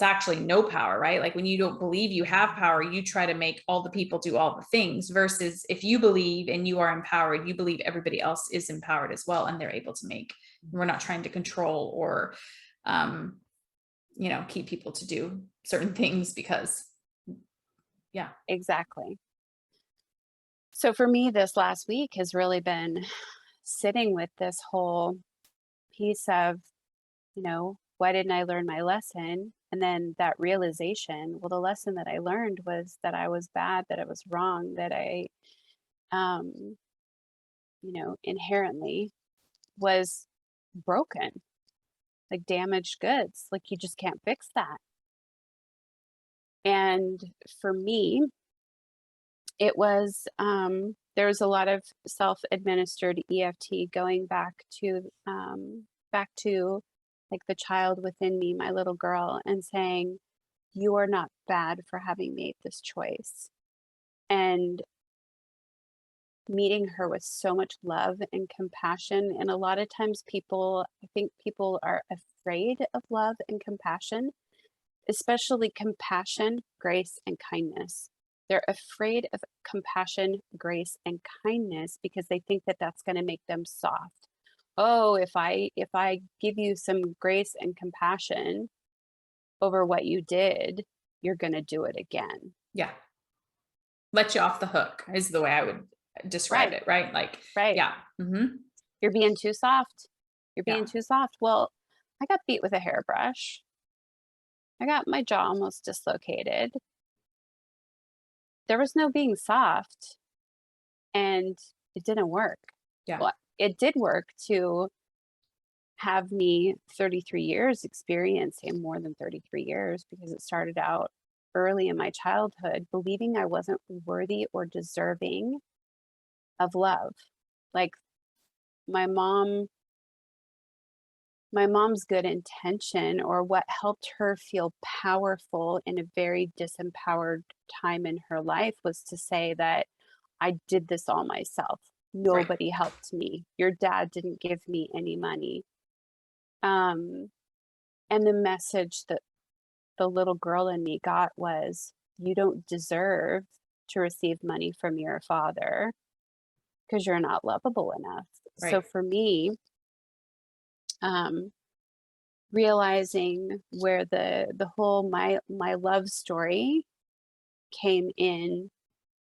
actually no power, right? Like when you don't believe you have power, you try to make all the people do all the things, versus if you believe and you are empowered, you believe everybody else is empowered as well, and they're able to make. We're not trying to control or keep people to do certain things because Exactly. So for me, this last week has really been sitting with this whole piece of, why didn't I learn my lesson? And then that realization, well, the lesson that I learned was that I was bad, that I was wrong, that I, inherently was broken, like damaged goods. Like you just can't fix that. And for me, it was, there was a lot of self-administered EFT going back to like the child within me, my little girl, and saying, you are not bad for having made this choice. And meeting her with so much love and compassion. And a lot of times I think people are afraid of love and compassion, especially compassion, grace, and kindness. They're afraid of compassion, grace, and kindness because they think that that's going to make them soft. Oh, if I give you some grace and compassion over what you did, you're going to do it again. Yeah. let you off the hook is the way I would describe Right. it, right? Like, Right. yeah. You're being too soft. You're being Yeah. too soft. Well, I got beat with a hairbrush. I got my jaw almost dislocated. There was no being soft, and it didn't work. Yeah. Well, it did work to have me 33 years experiencing more than 33 years because it started out early in my childhood believing I wasn't worthy or deserving of love. Like my mom my mom's good intention or what helped her feel powerful in a very disempowered time in her life was to say that I did this all myself. Right. Nobody helped me. Your dad didn't give me any money. Um, and the message that the little girl in me got was, you don't deserve to receive money from your father because you're not lovable enough. So Right. for me, um, realizing where the whole my love story came in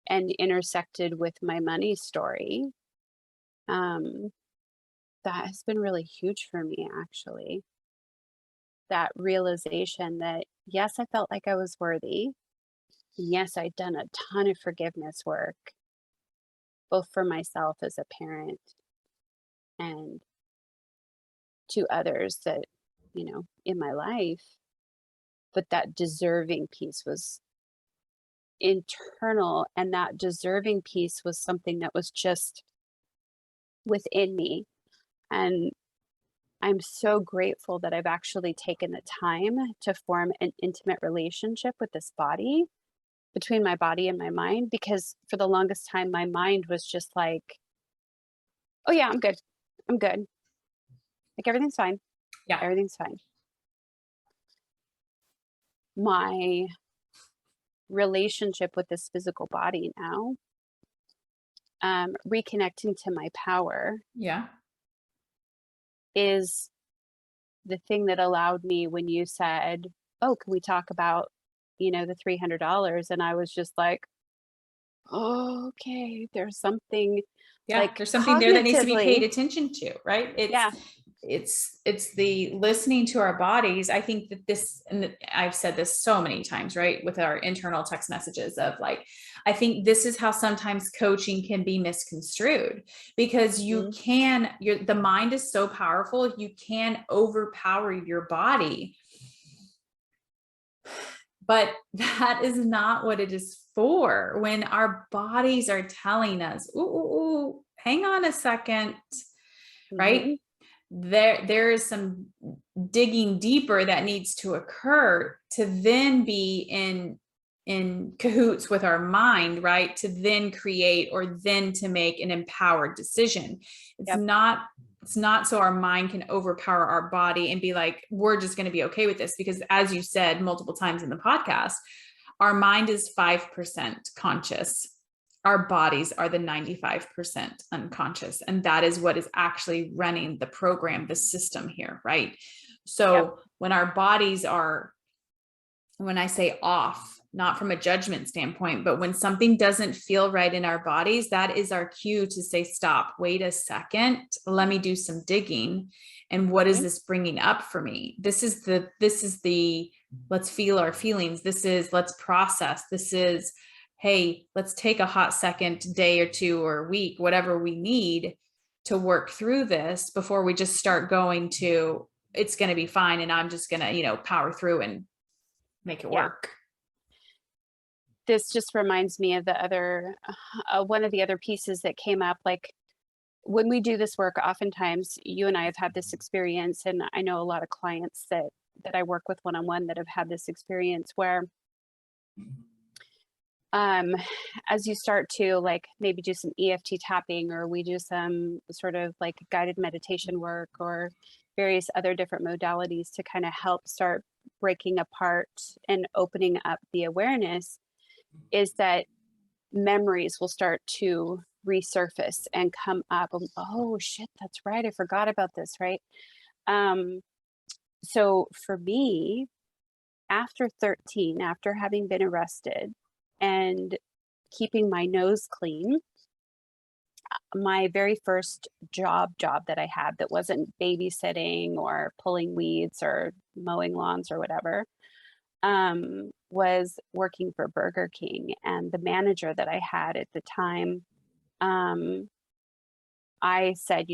and intersected with my money story, um, that has been really huge for me actually. That realization that yes, I felt like I was worthy. Yes, I'd done a ton of forgiveness work, both for myself as a parent and to others that, in my life. But that deserving piece was internal, and that deserving piece was something that was just within me. And I'm so grateful that I've actually taken the time to form an intimate relationship with this body, between my body and my mind, because for the longest time, my mind was just like, oh, yeah, I'm good. I'm good. Like everything's fine. Yeah. Everything's fine. My relationship with this physical body now, reconnecting to my power Yeah. is the thing that allowed me when you said, "Oh, can we talk about, the $300?" And I was just like, "Oh, okay, there's something Yeah, like there's something there that needs to be paid cognitively." attention to, right? Yeah. It's the listening to our bodies. I think that this, and I've said this so many times, right, with our internal text messages of like, I think this is how sometimes coaching can be misconstrued because Mhm. the mind is so powerful, you can overpower your body, but that is not what it is for. When our bodies are telling us, ooh, hang on a second, right? Mhm. There is some digging deeper that needs to occur to then be in cahoots with our mind, right? To then create or then to make an empowered decision. It's Yep. not it's not so our mind can overpower our body and be like, we're just going to be okay with this. Because as you said multiple times in the podcast, our mind is 5% conscious. Our bodies are the 95% unconscious. And that is what is actually running the program, the system here, right? Yep. So when our bodies are, when I say off, not from a judgment standpoint, but when something doesn't feel right in our bodies, that is our cue to say, stop, wait a second, let me do some digging. And what is Mhm. this bringing up for me? This is the, let's feel our feelings. This is, let's process. This is, hey, let's take a hot second, day or two or a week, whatever we need to work through this before we just start going to, it's going to be fine. And I'm just going to, power through and make it Yeah. work. This just reminds me of the other one of the other pieces that came up, like when we do this work, oftentimes you and I have had this experience, and I know a lot of clients that I work with one-on-one that have had this experience where um as you start to like maybe do some EFT tapping, or we do some sort of like guided meditation work or various other different modalities to kind of help start breaking apart and opening up the awareness, is that memories will start to resurface and come up. Oh shit, that's right, I forgot about this, right? um so for me, after 13, after having been arrested and keeping my nose clean. My very first job that I had that wasn't babysitting or pulling weeds or mowing lawns or whatever, was working for Burger King. And the manager that I had at the time, um, I said,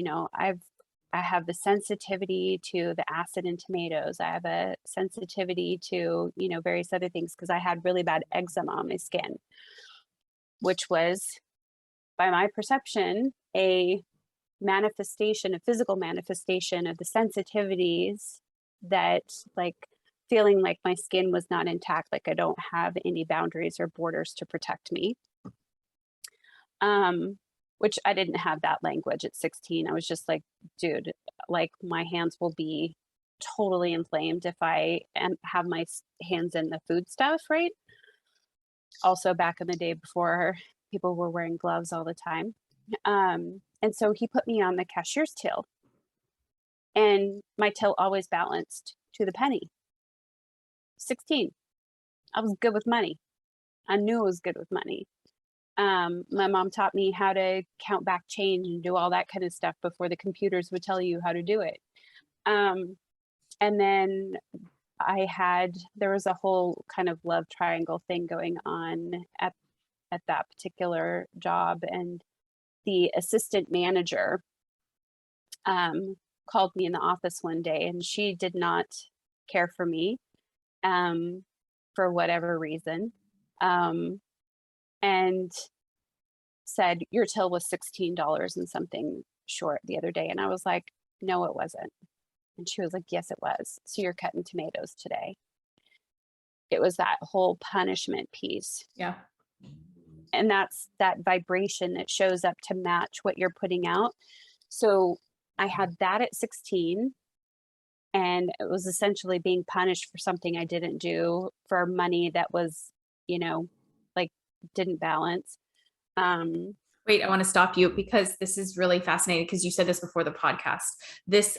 I have the sensitivity to the acid in tomatoes. I have a sensitivity to, various other things because I had really bad eczema on my skin, which was, by my perception, a manifestation, a physical manifestation of the sensitivities that, like, feeling like my skin was not intact, like I don't have any boundaries or borders to protect me. Which I didn't have that language at 16. I was just like, dude, like my hands will be totally inflamed if I have my hands in the food stuff, right? Also back in the day before people were wearing gloves all the time. And so he put me on the cashier's till, and my till always balanced to the penny. 16. I was good with money. I knew I was good with money. My mom taught me how to count back change and do all that kind of stuff before the computers would tell you how to do it. And then there was a whole kind of love triangle thing going on at that particular job. And the assistant manager called me in the office one day, and she did not care for me for whatever reason. And said, your till was $16 and something short the other day. And I was like, no, it wasn't. And she was like, yes, it was. So you're cutting tomatoes today. It was that whole punishment piece. Yeah. And that's that vibration that shows up to match what you're putting out. So I had that at 16. And it was essentially being punished for something I didn't do, for money that was, like, didn't balance. Wait, I want to stop you because this is really fascinating, because you said this before the podcast. This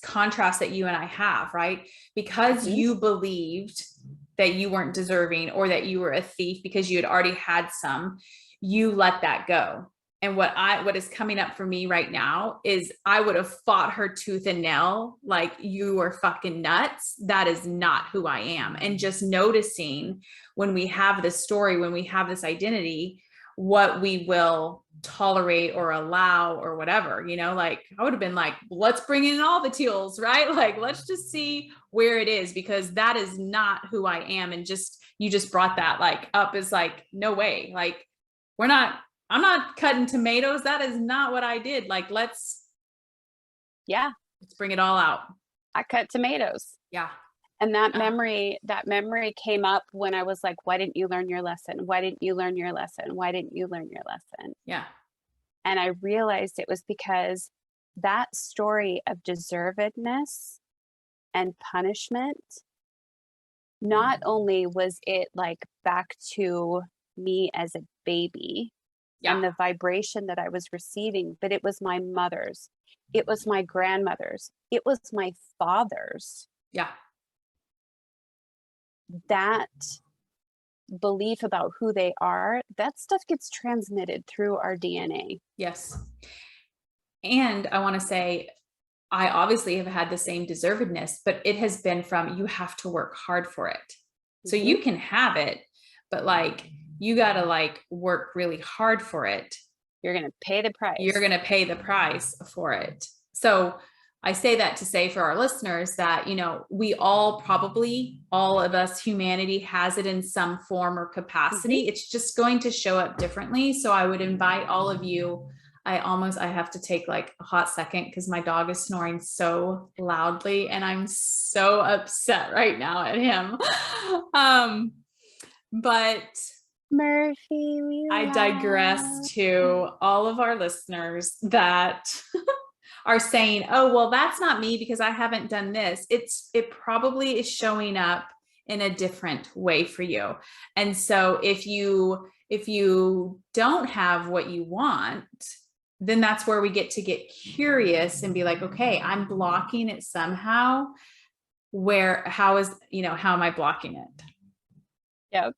contrast that you and I have, right? Because you believed that you weren't deserving, or that you were a thief because you had already had some, you let that go. And what is coming up for me right now is I would have fought her tooth and nail, like, you are fucking nuts. That is not who I am. And just noticing when we have this story, when we have this identity, what we will tolerate or allow or whatever, like I would have been like, let's bring in all the teals, right? Like, let's just see where it is, because that is not who I am. And you just brought that like up as like, no way. Like, I'm not cutting tomatoes. That is not what I did. Like, let's bring it all out. I cut tomatoes. Yeah. And that memory came up when I was like, why didn't you learn your lesson? Why didn't you learn your lesson? Why didn't you learn your lesson? Yeah. And I realized it was because that story of deservedness and punishment, not only was it like back to me as a baby and the vibration that I was receiving, but it was my mother's, it was my grandmother's, it was my father's. Yeah. That belief about who they are, that stuff gets transmitted through our DNA. Yes. And I want to say, I obviously have had the same deservedness, but it has been from, you have to work hard for it. So you can have it, but like, you got to like work really hard for it. You're going to pay the price. You're going to pay the price for it. So I say that to say for our listeners that, we all of us, humanity has it in some form or capacity. It's just going to show up differently. So I would invite all of you. I have to take like a hot second because my dog is snoring so loudly and I'm so upset right now at him. But Murphy, I digress to all of our listeners that are saying, oh, well, that's not me because I haven't done this. It probably is showing up in a different way for you. And so if you don't have what you want, then that's where we get curious and be like, okay, I'm blocking it somehow. How am I blocking it? Yeah.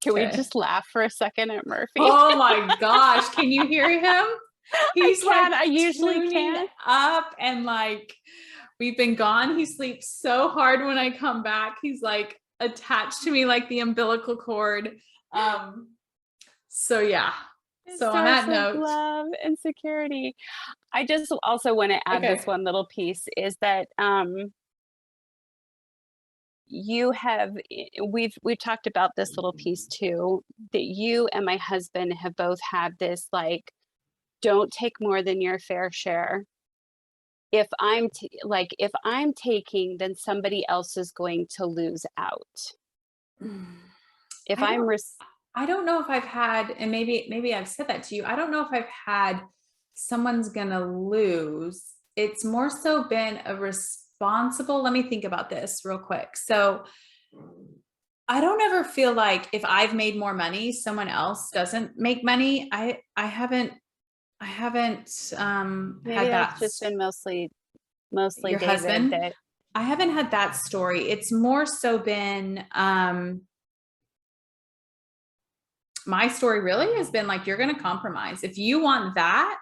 Can we Okay. just laugh for a second at Murphy? Oh my gosh. Can you hear him? I He's like can. I usually tuning can. up and like we've been gone. He sleeps so hard when I come back. He's like attached to me like the umbilical cord. So yeah. His So on source that of note, love and security. I just also want to add okay. this one little piece is that you have we've talked about this little piece too, that you and my husband have both had this like, don't take more than your fair share. If if I'm taking, then somebody else is going to lose out. If I I'm don't res- I don't know if I've had, and maybe I've said that to you. I don't know if I've had someone's gonna lose. It's more so been a responsible. Let me think about this real quick. So I don't ever feel like if I've made more money, someone else doesn't make money. I haven't maybe had that's that. just been mostly Your David husband? that I haven't had that story. It's more so been my story really has been like, you're going to compromise. If you want that,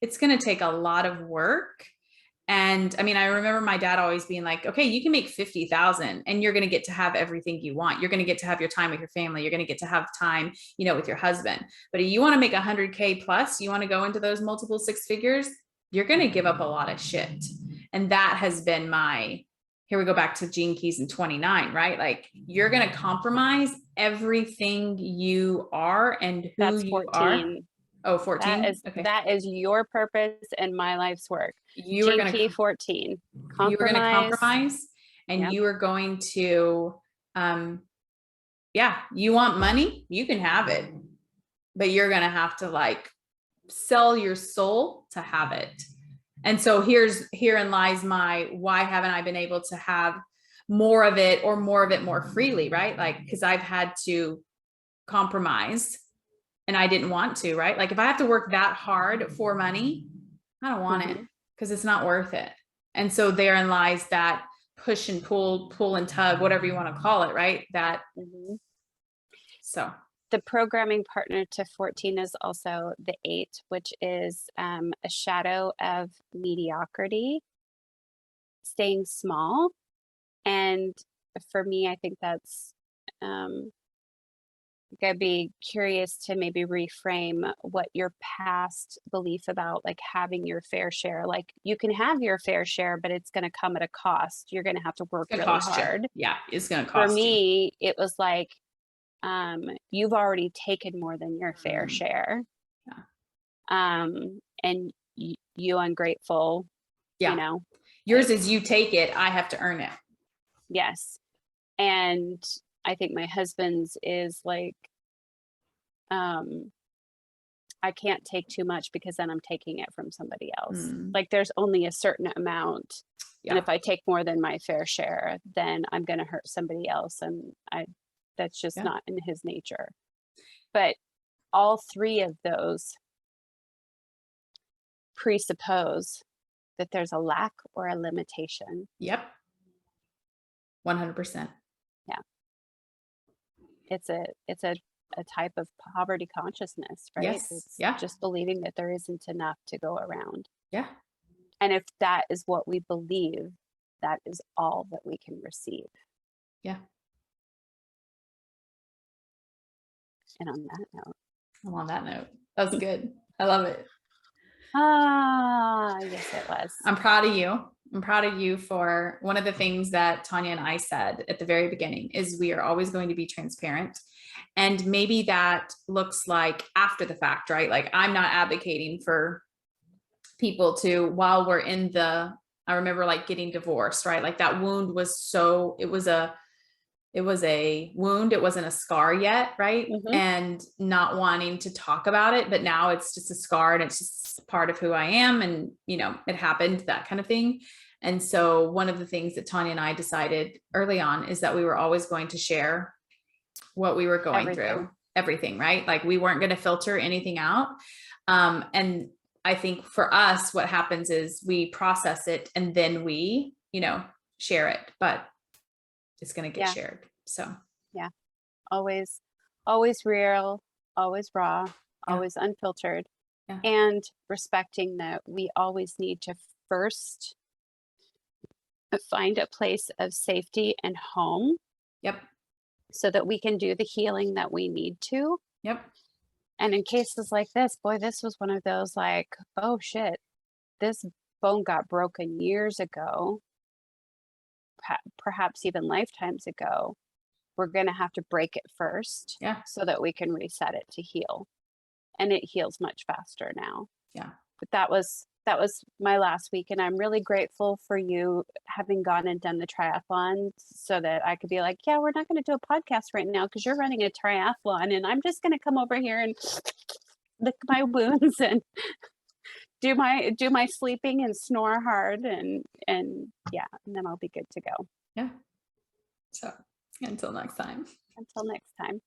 it's going to take a lot of work. And I mean, I remember my dad always being like, okay, you can make 50,000 and you're going to get to have everything you want. You're going to get to have your time with your family. You're going to get to have time, with your husband. But if you want to make 100K plus, you want to go into those multiple six figures, you're going to give up a lot of shit. And that has been here we go back to Gene Keys in 29, right? Like you're going to compromise everything you are and who that's you are. 14. Oh, That 14. is Okay. that is your purpose and my life's work. You are Gene going Key to 14. you are going to Compromise. compromise and Yep. you are going to you want money, you can have it, but you're going to have to like sell your soul to have it. And so herein lies my why haven't I been able to have more of it or more of it more freely, right? Like because I've had to compromise and I didn't want to, right? Like if I have to work that hard for money, I don't want it because it's not worth it. And so therein lies that push and pull and tug, whatever you want to call it, right? That so the programming partner to 14 is also the 8, which is a shadow of mediocrity, staying small. And for me, I think that's I'd be curious to maybe reframe what your past belief about like having your fair share. Like you can have your fair share, but it's going to come at a cost. You're going to have to work it's gonna really cost you. hard. Yeah, it's gonna For cost you. me, it was like you've already taken more than your fair share. Yeah. And you ungrateful, Yeah. Yours is you take it, I have to earn it. yes. And I think my husband's is like, I can't take too much because then I'm taking it from somebody else. Like there's only a certain amount. Yeah. And if I take more than my fair share, then I'm going to hurt somebody else. And that's just not in his nature. But all three of those presuppose that there's a lack or a limitation. Yep. 100%. Yeah. It's a type of poverty consciousness, right? Yes. It's Yeah. just believing that there isn't enough to go around. Yeah. And if that is what we believe, that is all that we can receive. Yeah. And on that note. I'm on that note. That was good. I love it. Yes, it was. I'm proud of you. I'm proud of you for one of the things that Tanya and I said at the very beginning is we are always going to be transparent. And maybe that looks like after the fact, right? Like I'm not advocating for people to, while we're I remember like getting divorced, right? Like that wound was it was a wound. It wasn't a scar yet. Right. And not wanting to talk about it, but now it's just a scar and it's just part of who I am. And, it happened, that kind of thing. And so one of the things that Tanya and I decided early on is that we were always going to share what we were going through, everything, right? Like we weren't going to filter anything out. And I think for us, what happens is we process it and then we, share it, but it's going to get shared. So yeah, always always real, always raw, Yeah. always unfiltered, Yeah. and respecting that we always need to first find a place of safety and home Yep. so that we can do the healing that we need to. Yep. And in cases like this, boy, this was one of those like, oh shit, this bone got broken years ago, perhaps even lifetimes ago. We're going to have to break it first Yeah. so that we can reset it to heal. And it heals much faster now. Yeah. But that was my last week, and I'm really grateful for you having gone and done the triathlon so that I could be like, yeah, we're not going to do a podcast right now because you're running a triathlon, and I'm just going to come over here and lick my wounds and do my sleeping and snore hard, and yeah, and then I'll be good to go. Yeah. So until next time. Until next time.